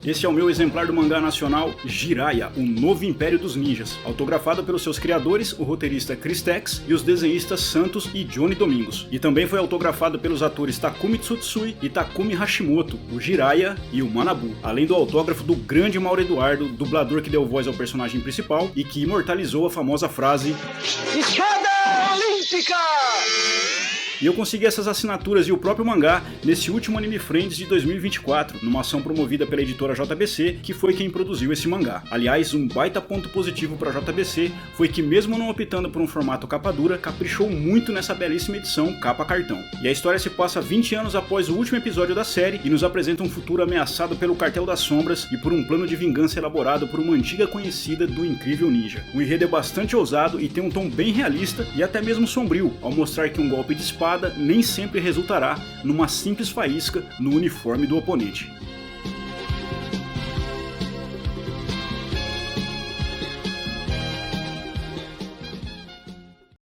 Esse é o meu exemplar do mangá nacional Jiraiya, o novo império dos ninjas, autografado pelos seus criadores, o roteirista Chris Tex e os desenhistas Santos e Johnny Domingos. E também foi autografado pelos atores Takumi Tsutsui e Takumi Hashimoto, o Jiraiya e o Manabu, além do autógrafo do grande Mauro Eduardo, dublador que deu voz ao personagem principal e que imortalizou a famosa frase "Escada Olímpica!". E eu consegui essas assinaturas e o próprio mangá nesse último Anime Friends de 2024, numa ação promovida pela editora JBC, que foi quem produziu esse mangá. Aliás, um baita ponto positivo para a JBC foi que, mesmo não optando por um formato capa dura, caprichou muito nessa belíssima edição capa cartão. E a história se passa 20 anos após o último episódio da série e nos apresenta um futuro ameaçado pelo Cartel das Sombras e por um plano de vingança elaborado por uma antiga conhecida do incrível ninja. O enredo é bastante ousado e tem um tom bem realista e até mesmo sombrio, ao mostrar que um golpe de espada nem sempre resultará numa simples faísca no uniforme do oponente.